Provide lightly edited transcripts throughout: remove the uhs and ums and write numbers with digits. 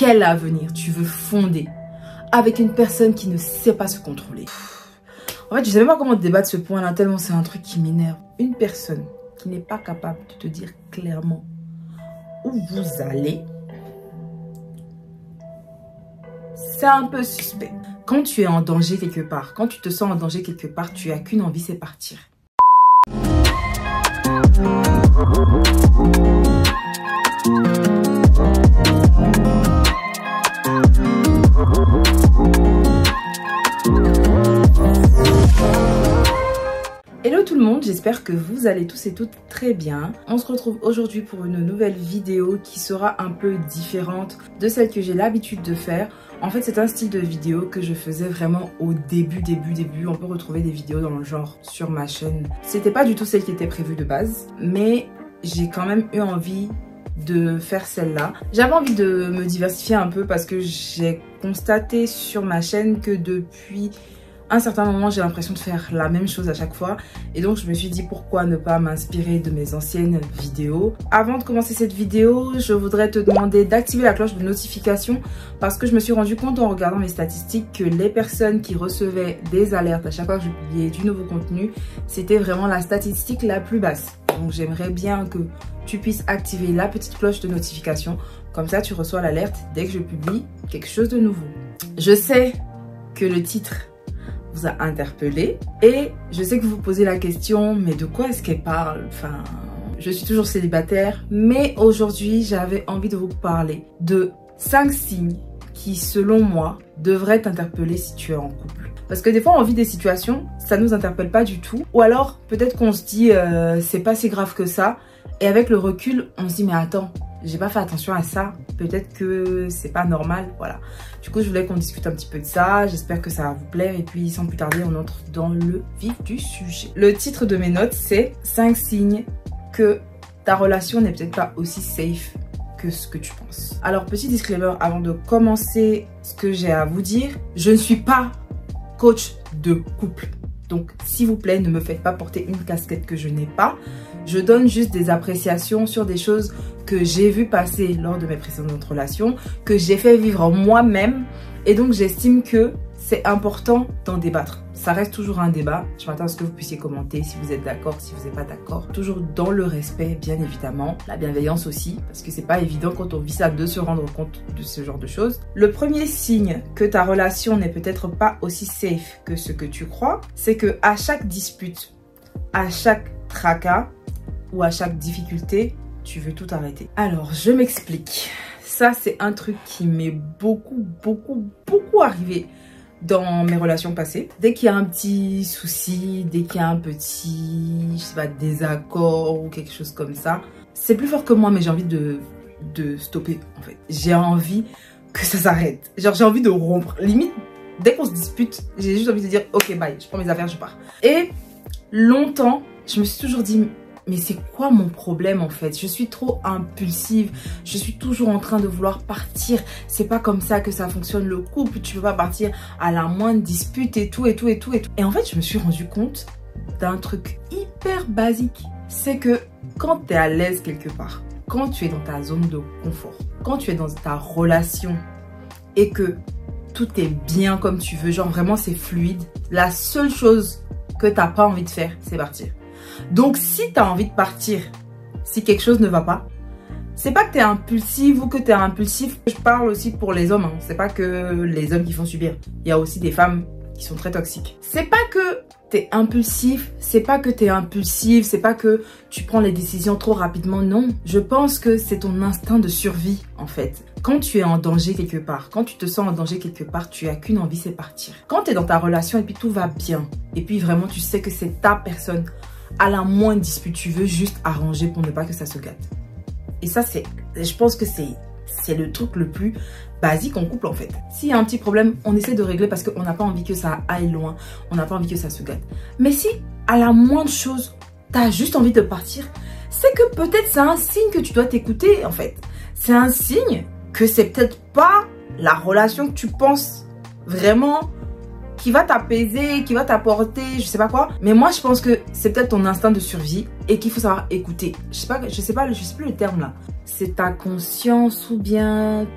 quel avenir tu veux fonder avec une personne qui ne sait pas se contrôler? En fait, je ne sais même pas comment débattre ce point-là, tellement c'est un truc qui m'énerve. Une personne qui n'est pas capable de te dire clairement où vous allez, c'est un peu suspect. Quand tu es en danger quelque part, quand tu te sens en danger quelque part, tu n'as qu'une envie, c'est partir. Hello tout le monde, j'espère que vous allez tous et toutes très bien. On se retrouve aujourd'hui pour une nouvelle vidéo qui sera un peu différente de celle que j'ai l'habitude de faire. En fait, c'est un style de vidéo que je faisais vraiment au début. On peut retrouver des vidéos dans le genre sur ma chaîne. C'était pas du tout celle qui était prévue de base, mais j'ai quand même eu envie de faire celle-là. J'avais envie de me diversifier un peu parce que j'ai constaté sur ma chaîne que depuis un certain moment, j'ai l'impression de faire la même chose à chaque fois. Et donc, je me suis dit pourquoi ne pas m'inspirer de mes anciennes vidéos. Avant de commencer cette vidéo, je voudrais te demander d'activer la cloche de notification parce que je me suis rendu compte en regardant mes statistiques que les personnes qui recevaient des alertes à chaque fois que je publiais du nouveau contenu, c'était vraiment la statistique la plus basse. Donc, j'aimerais bien que tu puisses activer la petite cloche de notification. Comme ça, tu reçois l'alerte dès que je publie quelque chose de nouveau. Je sais que le titre vous a interpellé et je sais que vous vous posez la question, mais de quoi est-ce qu'elle parle? Enfin, je suis toujours célibataire, mais aujourd'hui j'avais envie de vous parler de 5 signes qui, selon moi, devraient t'interpeller si tu es en couple. Parce que des fois on vit des situations, ça nous interpelle pas du tout, ou alors peut-être qu'on se dit c'est pas si grave que ça, et avec le recul on se dit mais attends, j'ai pas fait attention à ça, peut-être que c'est pas normal, voilà. Du coup, je voulais qu'on discute un petit peu de ça, j'espère que ça va vous plaire et puis sans plus tarder, on entre dans le vif du sujet. Le titre de mes notes, c'est 5 signes que ta relation n'est peut-être pas aussi safe que ce que tu penses. Alors, petit disclaimer avant de commencer ce que j'ai à vous dire, je ne suis pas coach de couple. Donc, s'il vous plaît, ne me faites pas porter une casquette que je n'ai pas. Je donne juste des appréciations sur des choses que j'ai vu passer lors de mes précédentes relations, que j'ai fait vivre moi-même. Et donc, j'estime que c'est important d'en débattre. Ça reste toujours un débat. Je m'attends à ce que vous puissiez commenter si vous êtes d'accord, si vous n'êtes pas d'accord. Toujours dans le respect, bien évidemment. La bienveillance aussi, parce que c'est pas évident quand on vit ça de se rendre compte de ce genre de choses. Le premier signe que ta relation n'est peut-être pas aussi safe que ce que tu crois, c'est que à chaque dispute, à chaque tracas ou à chaque difficulté, tu veux tout arrêter. Alors, je m'explique. Ça, c'est un truc qui m'est beaucoup arrivé dans mes relations passées. Dès qu'il y a un petit souci, dès qu'il y a un petit, je sais pas, désaccord ou quelque chose comme ça, c'est plus fort que moi, mais j'ai envie de stopper, en fait. J'ai envie que ça s'arrête. Genre, j'ai envie de rompre. Limite, dès qu'on se dispute, j'ai juste envie de dire, ok, bye, je prends mes affaires, je pars. Et longtemps, je me suis toujours dit, mais c'est quoi mon problème en fait? Je suis trop impulsive, je suis toujours en train de vouloir partir. C'est pas comme ça que ça fonctionne le couple, tu peux pas partir à la moindre dispute et tout. Et en fait, je me suis rendu compte d'un truc hyper basique. C'est que quand tu es à l'aise quelque part, quand tu es dans ta zone de confort, quand tu es dans ta relation et que tout est bien comme tu veux, genre vraiment c'est fluide, la seule chose que t'as pas envie de faire, c'est partir. Donc si tu as envie de partir, si quelque chose ne va pas, c'est pas que tu es impulsive ou que tu es impulsif. Je parle aussi pour les hommes, hein. C'est pas que les hommes qui font subir. Il y a aussi des femmes qui sont très toxiques. C'est pas que tu es impulsif, c'est pas que tu es impulsive, c'est pas que tu prends les décisions trop rapidement, non. Je pense que c'est ton instinct de survie en fait. Quand tu es en danger quelque part, quand tu te sens en danger quelque part, tu as qu'une envie, c'est partir. Quand tu es dans ta relation et puis tout va bien, et puis vraiment tu sais que c'est ta personne, à la moindre dispute, tu veux juste arranger pour ne pas que ça se gâte. Et ça, je pense que c'est le truc le plus basique en couple en fait. S'il y a un petit problème, on essaie de régler parce qu'on n'a pas envie que ça aille loin, on n'a pas envie que ça se gâte. Mais si à la moindre chose, tu as juste envie de partir, c'est que peut-être c'est un signe que tu dois t'écouter en fait. C'est un signe que c'est peut-être pas la relation que tu penses vraiment qui va t'apaiser, qui va t'apporter, je sais pas quoi. Mais moi, je pense que c'est peut-être ton instinct de survie et qu'il faut savoir écouter. Je sais plus le terme là. C'est ta conscience ou bien...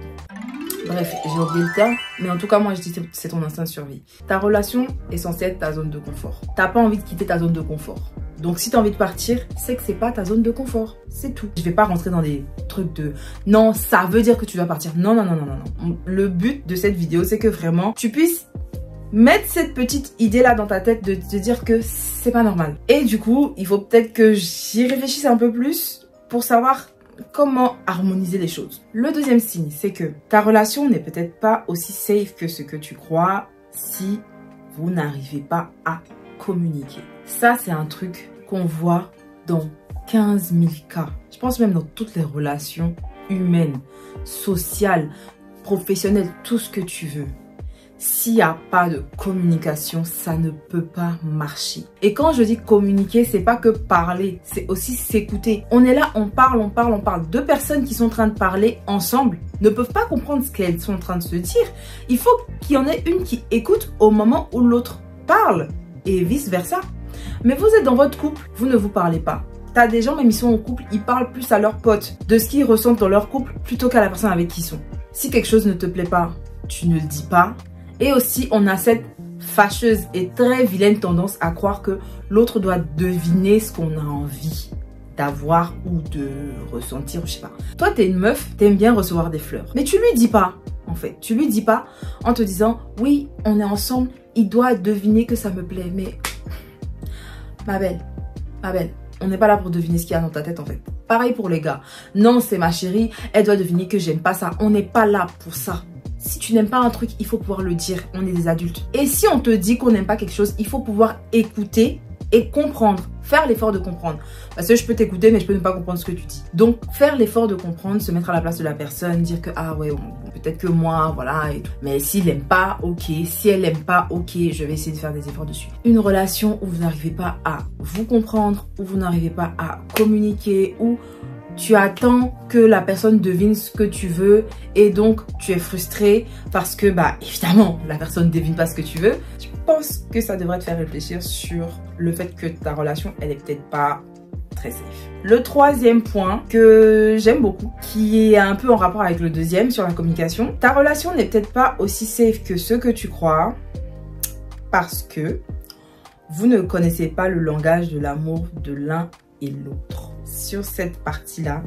Bref, j'ai oublié le terme, mais en tout cas, moi, je dis que c'est ton instinct de survie. Ta relation est censée être ta zone de confort. T'as pas envie de quitter ta zone de confort. Donc, si t'as envie de partir, c'est que c'est pas ta zone de confort. C'est tout. Je vais pas rentrer dans des trucs de non, ça veut dire que tu dois partir. Non, non, non, non, non, non. Le but de cette vidéo, c'est que vraiment, tu puisses mettre cette petite idée-là dans ta tête de te dire que c'est pas normal. Et du coup, il faut peut-être que j'y réfléchisse un peu plus pour savoir comment harmoniser les choses. Le deuxième signe, c'est que ta relation n'est peut-être pas aussi safe que ce que tu crois si vous n'arrivez pas à communiquer. Ça, c'est un truc qu'on voit dans 15 000 cas. Je pense même dans toutes les relations humaines, sociales, professionnelles, tout ce que tu veux. S'il n'y a pas de communication, ça ne peut pas marcher. Et quand je dis communiquer, c'est pas que parler, c'est aussi s'écouter. On est là, on parle, on parle, on parle. Deux personnes qui sont en train de parler ensemble ne peuvent pas comprendre ce qu'elles sont en train de se dire. Il faut qu'il y en ait une qui écoute au moment où l'autre parle et vice versa. Mais vous êtes dans votre couple, vous ne vous parlez pas. T'as des gens, même ils sont en couple, ils parlent plus à leurs potes de ce qu'ils ressentent dans leur couple plutôt qu'à la personne avec qui ils sont. Si quelque chose ne te plaît pas, tu ne le dis pas. Et aussi, on a cette fâcheuse et très vilaine tendance à croire que l'autre doit deviner ce qu'on a envie d'avoir ou de ressentir, je sais pas. Toi, t'es une meuf, t'aimes bien recevoir des fleurs. Mais tu lui dis pas, en fait. Tu lui dis pas en te disant, oui, on est ensemble, il doit deviner que ça me plaît. Mais, ma belle, on n'est pas là pour deviner ce qu'il y a dans ta tête, en fait. Pareil pour les gars. Non, c'est ma chérie, elle doit deviner que j'aime pas ça. On n'est pas là pour ça. Si tu n'aimes pas un truc, il faut pouvoir le dire. On est des adultes. Et si on te dit qu'on n'aime pas quelque chose, il faut pouvoir écouter et comprendre. Faire l'effort de comprendre. Parce que je peux t'écouter, mais je peux ne pas comprendre ce que tu dis. Donc, faire l'effort de comprendre, se mettre à la place de la personne, dire que, ah ouais, bon, peut-être que moi, voilà, et tout. Mais s'il n'aime pas, ok. Si elle n'aime pas, ok, je vais essayer de faire des efforts dessus. Une relation où vous n'arrivez pas à vous comprendre, où vous n'arrivez pas à communiquer, où tu attends que la personne devine ce que tu veux et donc tu es frustré parce que, bah, évidemment, la personne ne devine pas ce que tu veux. Je pense que ça devrait te faire réfléchir sur le fait que ta relation, elle est peut-être pas très safe. Le troisième point que j'aime beaucoup, qui est un peu en rapport avec le deuxième sur la communication, ta relation n'est peut-être pas aussi safe que ce que tu crois parce que vous ne connaissez pas le langage de l'amour de l'un et l'autre. Sur cette partie-là,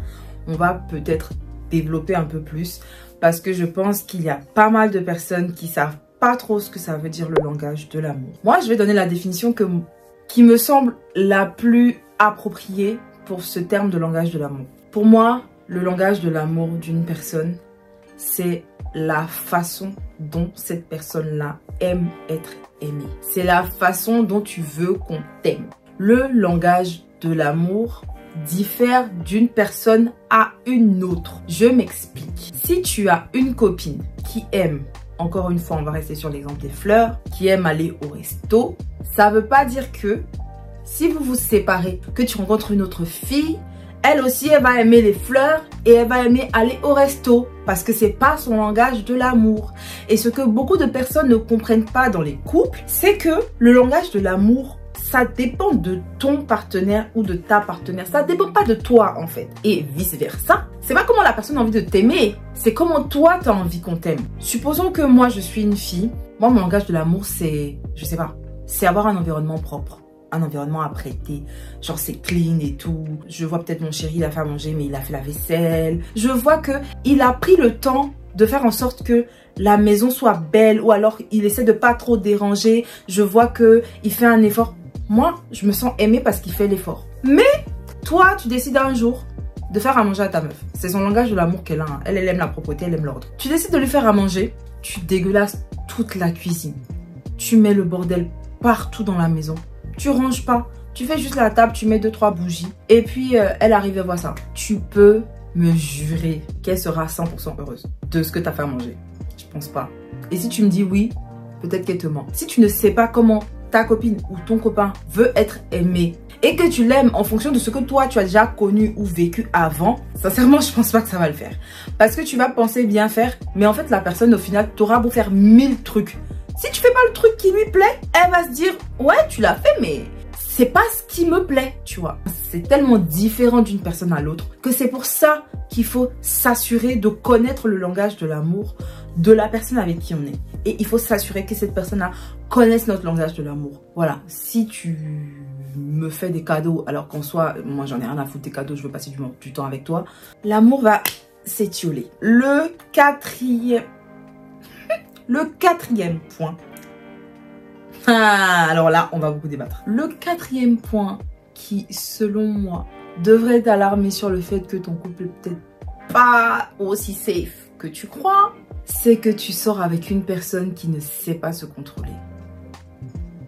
on va peut-être développer un peu plus parce que je pense qu'il y a pas mal de personnes qui savent pas trop ce que ça veut dire le langage de l'amour. Moi, je vais donner la définition qui me semble la plus appropriée pour ce terme de langage de l'amour. Pour moi, le langage de l'amour d'une personne, c'est la façon dont cette personne-là aime être aimée. C'est la façon dont tu veux qu'on t'aime. Le langage de l'amour diffère d'une personne à une autre. Je m'explique. Si tu as une copine qui aime, encore une fois, on va rester sur l'exemple des fleurs, qui aime aller au resto, ça veut pas dire que si vous vous séparez, que tu rencontres une autre fille, elle aussi, elle va aimer les fleurs et elle va aimer aller au resto parce que c'est pas son langage de l'amour. Et ce que beaucoup de personnes ne comprennent pas dans les couples, c'est que le langage de l'amour, ça dépend de ton partenaire ou de ta partenaire. Ça dépend pas de toi, en fait. Et vice versa. C'est pas comment la personne a envie de t'aimer. C'est comment toi, tu as envie qu'on t'aime. Supposons que moi, je suis une fille. Moi, mon langage de l'amour, c'est... Je sais pas. C'est avoir un environnement propre. Un environnement apprêté. Genre, c'est clean et tout. Je vois peut-être mon chéri, il a fait à manger, mais il a fait la vaisselle. Je vois que il a pris le temps de faire en sorte que la maison soit belle. Ou alors, il essaie de pas trop déranger. Je vois que il fait un effort. Moi, je me sens aimée parce qu'il fait l'effort. Mais toi, tu décides un jour de faire à manger à ta meuf. C'est son langage de l'amour qu'elle a. Hein. Elle aime la propreté, elle aime l'ordre. Tu décides de lui faire à manger. Tu dégueulasses toute la cuisine. Tu mets le bordel partout dans la maison. Tu ranges pas. Tu fais juste la table, tu mets 2-3 bougies. Et puis, elle arrive et voit ça. Tu peux me jurer qu'elle sera 100% heureuse de ce que tu as fait à manger. Je pense pas. Et si tu me dis oui, peut-être qu'elle te ment. Si tu ne sais pas comment ta copine ou ton copain veut être aimé et que tu l'aimes en fonction de ce que toi tu as déjà connu ou vécu avant, sincèrement je pense pas que ça va le faire. Parce que tu vas penser bien faire, mais en fait la personne au final t'aura beau faire 1000 trucs. Si tu fais pas le truc qui lui plaît, elle va se dire ouais tu l'as fait mais c'est pas ce qui me plaît, tu vois. C'est tellement différent d'une personne à l'autre que c'est pour ça qu'il faut s'assurer de connaître le langage de l'amour de la personne avec qui on est. Et il faut s'assurer que cette personne-là connaisse notre langage de l'amour. Voilà, si tu me fais des cadeaux alors qu'en soi, moi j'en ai rien à foutre des cadeaux, je veux passer du temps avec toi, l'amour va s'étioler. Le quatrième point. Ah, alors là, on va beaucoup débattre. Le quatrième point qui, selon moi, devrait t'alarmer sur le fait que ton couple est peut-être pas aussi safe que tu crois, c'est que tu sors avec une personne qui ne sait pas se contrôler.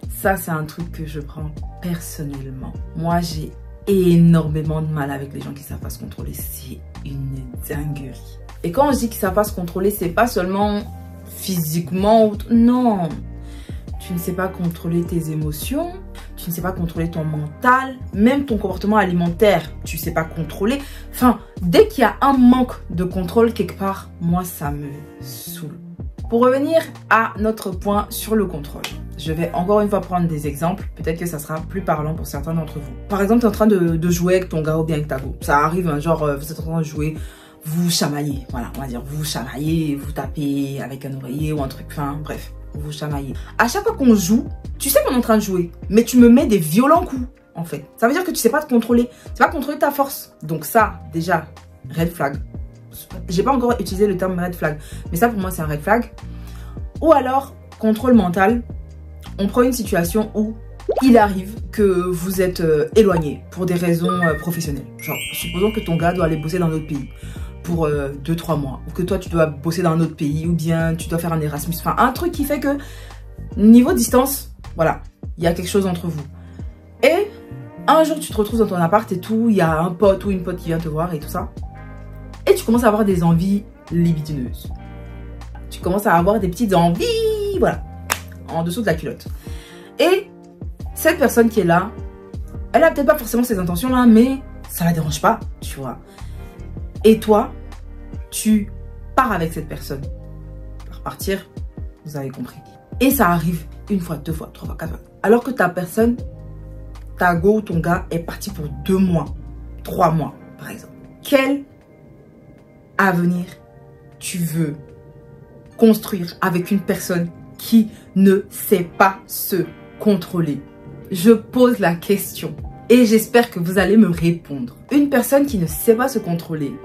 Ça, c'est un truc que je prends personnellement. Moi, j'ai énormément de mal avec les gens qui savent pas se contrôler. C'est une dinguerie. Et quand je dis qu'ils savent pas se contrôler, c'est pas seulement physiquement. Non. Tu ne sais pas contrôler tes émotions. Tu ne sais pas contrôler ton mental. Même ton comportement alimentaire, tu ne sais pas contrôler. Enfin, dès qu'il y a un manque de contrôle quelque part, moi, ça me saoule. Pour revenir à notre point sur le contrôle, je vais encore une fois prendre des exemples. Peut-être que ça sera plus parlant pour certains d'entre vous. Par exemple, tu es en train de jouer avec ton gars ou bien avec ta go. Ça arrive, hein, genre, vous êtes en train de jouer, vous chamaillez. Voilà, on va dire, vous chamaillez, vous tapez avec un oreiller ou un truc. Enfin, bref, vous chamaillez. À chaque fois qu'on joue, tu sais qu'on est en train de jouer, mais tu me mets des violents coups, en fait. Ça veut dire que tu sais pas te contrôler. Tu sais pas contrôler ta force. Donc ça, déjà, red flag. J'ai pas encore utilisé le terme red flag, mais ça pour moi c'est un red flag. Ou alors contrôle mental. On prend une situation où il arrive que vous êtes éloigné pour des raisons professionnelles. Genre, supposons que ton gars doit aller bosser dans un autre pays pour 2-3 mois, ou que toi tu dois bosser dans un autre pays, ou bien tu dois faire un Erasmus, enfin un truc qui fait que niveau distance, voilà, il y a quelque chose entre vous. Et un jour tu te retrouves dans ton appart et tout, il y a un pote ou une pote qui vient te voir et tout ça. Et tu commences à avoir des envies libidineuses. Tu commences à avoir des petites envies, voilà, en dessous de la culotte. Et cette personne qui est là, elle a peut-être pas forcément ces intentions là, mais ça la dérange pas, tu vois. Et toi, tu pars avec cette personne. Par partir, vous avez compris. Et ça arrive une fois, 2 fois, 3 fois, 4 fois. Alors que ta personne, ta go ou ton gars est parti pour 2 mois, 3 mois, par exemple. Quel avenir tu veux construire avec une personne qui ne sait pas se contrôler? Je pose la question et j'espère que vous allez me répondre. Une personne qui ne sait pas se contrôler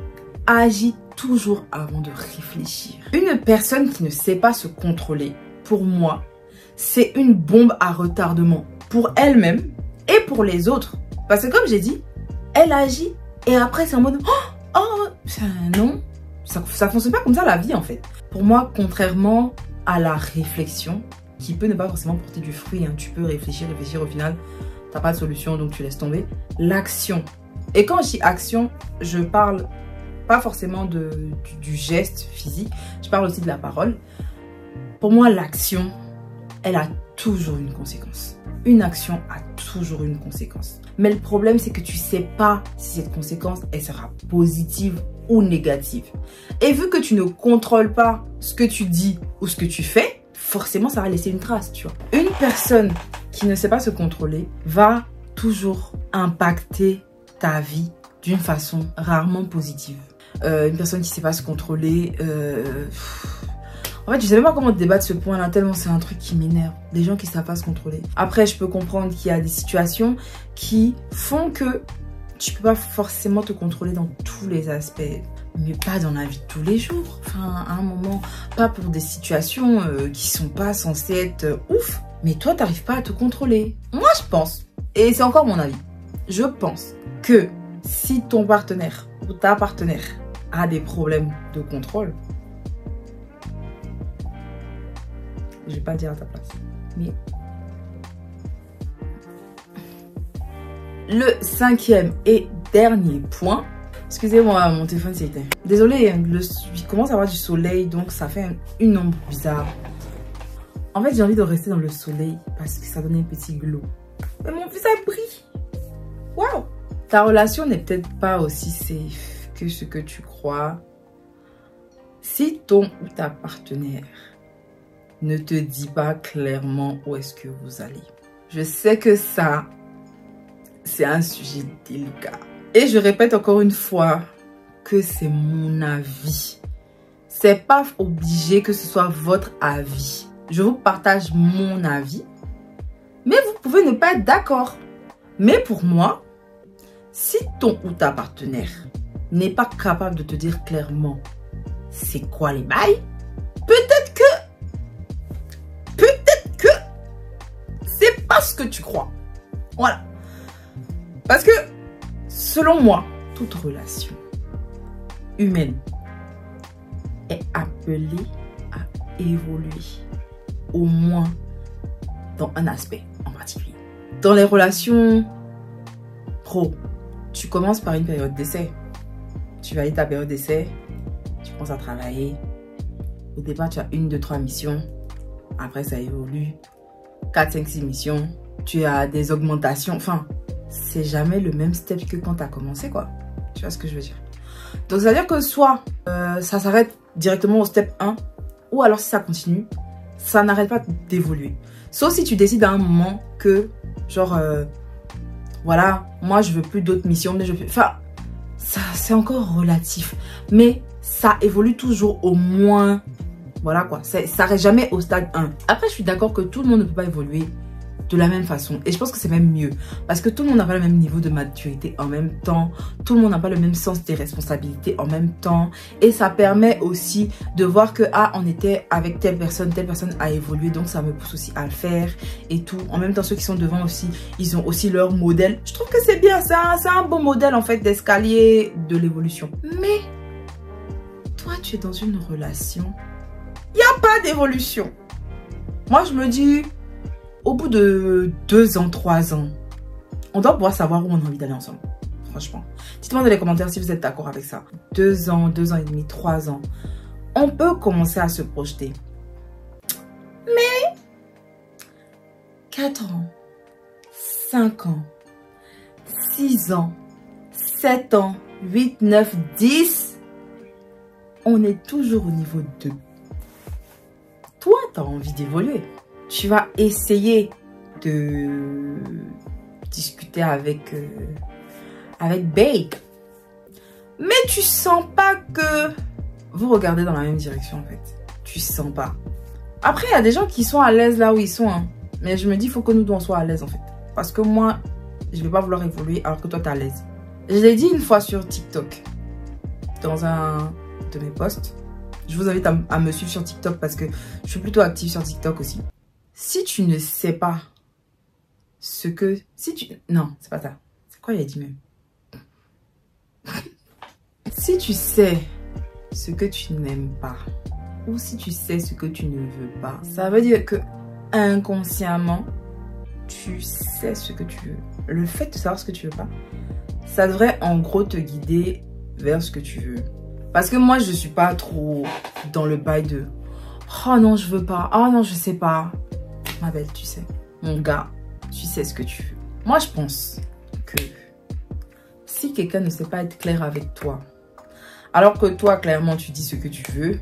agit toujours avant de réfléchir. Une personne qui ne sait pas se contrôler, pour moi, c'est une bombe à retardement pour elle-même et pour les autres. Parce que comme j'ai dit, elle agit et après c'est en mode non, ça fonctionne pas comme ça la vie en fait. Pour moi, contrairement à la réflexion, qui peut ne pas forcément porter du fruit, hein, tu peux réfléchir, au final, t'as pas de solution donc tu laisses tomber. L'action. Et quand je dis action, je parle pas forcément du geste physique, je parle aussi de la parole. Pour moi, l'action, elle a toujours une conséquence. Une action a toujours une conséquence. Mais le problème, c'est que tu sais pas si cette conséquence, elle sera positive ou négative. Et vu que tu ne contrôles pas ce que tu dis ou ce que tu fais, forcément, ça va laisser une trace, tu vois. Une personne qui ne sait pas se contrôler va toujours impacter ta vie d'une façon rarement positive. Une personne qui ne sait pas se contrôler... En fait, je sais même pas comment débattre ce point-là, tellement c'est un truc qui m'énerve. Des gens qui savent pas se contrôler. Après, je peux comprendre qu'il y a des situations qui font que tu peux pas forcément te contrôler dans tous les aspects. Mais pas dans la vie de tous les jours. Enfin, à un moment, pas pour des situations qui sont pas censées être ouf. Mais toi, t'arrives pas à te contrôler. Moi, je pense, et c'est encore mon avis, je pense que si ton partenaire ou ta partenaire a des problèmes de contrôle, je vais pas dire à ta place, mais le 5e et dernier point. Excusez-moi, mon téléphone s'est éteint. Désolée, il commence à avoir du soleil, donc ça fait une ombre bizarre. En fait, j'ai envie de rester dans le soleil parce que ça donne un petit glow. Mais mon visage brille. Waouh! Ta relation n'est peut-être pas aussi safe que ce que tu crois. Si ton ou ta partenaire ne te dit pas clairement où est-ce que vous allez. Je sais que ça, c'est un sujet délicat. Et je répète encore une fois que c'est mon avis. C'est pas obligé que ce soit votre avis. Je vous partage mon avis. Mais vous pouvez ne pas être d'accord. Mais pour moi, si ton ou ta partenaire n'est pas capable de te dire clairement c'est quoi les bails, peut-être que c'est pas ce que tu crois. Voilà. Parce que selon moi, toute relation humaine est appelée à évoluer, au moins dans un aspect en particulier. Dans les relations pro, tu commences par une période d'essai. Tu valides ta période d'essai, tu commences à travailler. Au départ, tu as 1, 2, 3 missions. Après, ça évolue. 4, 5, 6 missions. Tu as des augmentations. Enfin, c'est jamais le même step que quand tu as commencé, quoi. Tu vois ce que je veux dire? Donc, ça veut dire que soit ça s'arrête directement au step 1, ou alors si ça continue, ça n'arrête pas d'évoluer. Sauf si tu décides à un moment que, genre, voilà, moi, je veux plus d'autres missions, mais je veux... Enfin, ça, c'est encore relatif. Mais ça évolue toujours au moins... Voilà quoi, ça reste jamais au stade 1. Après, je suis d'accord que tout le monde ne peut pas évoluer de la même façon. Et je pense que c'est même mieux. Parce que tout le monde n'a pas le même niveau de maturité en même temps. Tout le monde n'a pas le même sens des responsabilités en même temps. Et ça permet aussi de voir que, ah, on était avec telle personne a évolué. Donc ça me pousse aussi à le faire et tout. En même temps, ceux qui sont devant aussi, ils ont aussi leur modèle. Je trouve que c'est bien, c'est un bon modèle en fait d'escalier de l'évolution. Mais, toi, tu es dans une relation... Il n'y a pas d'évolution. Moi, je me dis, au bout de 2 ans, 3 ans, on doit pouvoir savoir où on a envie d'aller ensemble. Franchement. Dites-moi dans les commentaires si vous êtes d'accord avec ça. 2 ans, 2 ans et demi, 3 ans. On peut commencer à se projeter. Mais 4 ans, 5 ans, 6 ans, 7 ans, 8, 9, 10, on est toujours au niveau 2. Toi, tu as envie d'évoluer. Tu vas essayer de discuter avec Babe. Mais tu sens pas que vous regardez dans la même direction, en fait. Tu sens pas. Après, il y a des gens qui sont à l'aise là où ils sont. Hein. Mais je me dis, il faut que nous deux, on soit à l'aise, en fait. Parce que moi, je vais pas vouloir évoluer alors que toi, tu es à l'aise. Je l'ai dit une fois sur TikTok. Dans un de mes posts. Je vous invite à me suivre sur TikTok parce que je suis plutôt active sur TikTok aussi. Si tu ne sais pas ce que... Non, c'est pas ça. C'est quoi il a dit même? Si tu sais ce que tu n'aimes pas ou si tu sais ce que tu ne veux pas, ça veut dire que inconsciemment, tu sais ce que tu veux. Le fait de savoir ce que tu veux pas, ça devrait en gros te guider vers ce que tu veux. Parce que moi, je suis pas trop dans le bail de « Oh non, je veux pas. Oh non, je sais pas. » Ma belle, tu sais. Mon gars, tu sais ce que tu veux. Moi, je pense que si quelqu'un ne sait pas être clair avec toi, alors que toi, clairement, tu dis ce que tu veux,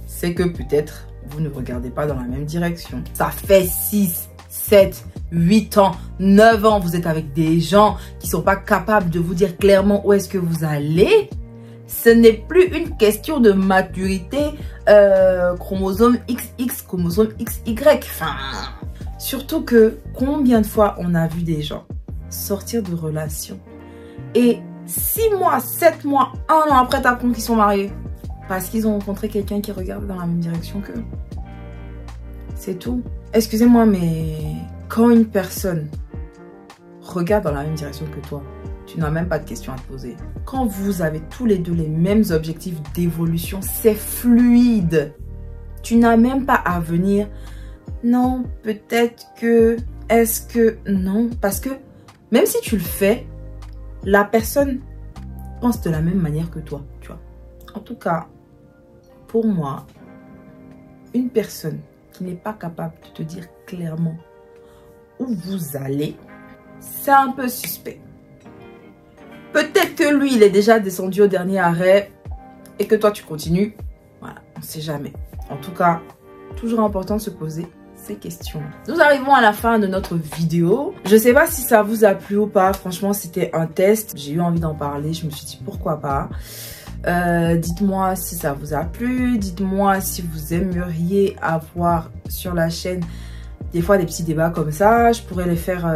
c'est que peut-être vous ne regardez pas dans la même direction. Ça fait 6, 7, 8 ans, 9 ans, vous êtes avec des gens qui sont pas capables de vous dire clairement où est-ce que vous allez. Ce n'est plus une question de maturité, chromosome XX, chromosome XY. Enfin, surtout que combien de fois on a vu des gens sortir de relations et 6 mois, 7 mois, 1 an après t'apprends qu'ils sont mariés parce qu'ils ont rencontré quelqu'un qui regarde dans la même direction qu'eux. C'est tout. Excusez-moi, mais quand une personne regarde dans la même direction que toi, tu n'as même pas de questions à te poser. Quand vous avez tous les deux les mêmes objectifs d'évolution, c'est fluide. Tu n'as même pas à venir. Non, peut-être que... Est-ce que... Non, parce que même si tu le fais, la personne pense de la même manière que toi, tu vois. En tout cas, pour moi, une personne qui n'est pas capable de te dire clairement où vous allez, c'est un peu suspect. Peut-être que lui, il est déjà descendu au dernier arrêt et que toi, tu continues. Voilà, on ne sait jamais. En tout cas, toujours important de se poser ces questions. Nous arrivons à la fin de notre vidéo. Je ne sais pas si ça vous a plu ou pas. Franchement, c'était un test. J'ai eu envie d'en parler. Je me suis dit pourquoi pas. Dites-moi si ça vous a plu, dites-moi si vous aimeriez avoir sur la chaîne des fois des petits débats comme ça. Je pourrais les faire,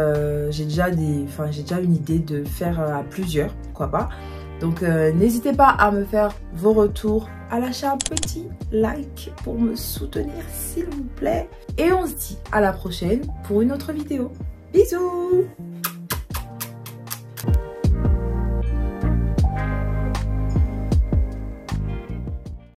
j'ai déjà une idée de faire à plusieurs, pourquoi pas. Donc n'hésitez pas à me faire vos retours, à lâcher un petit like pour me soutenir s'il vous plaît. Et on se dit à la prochaine pour une autre vidéo. Bisous!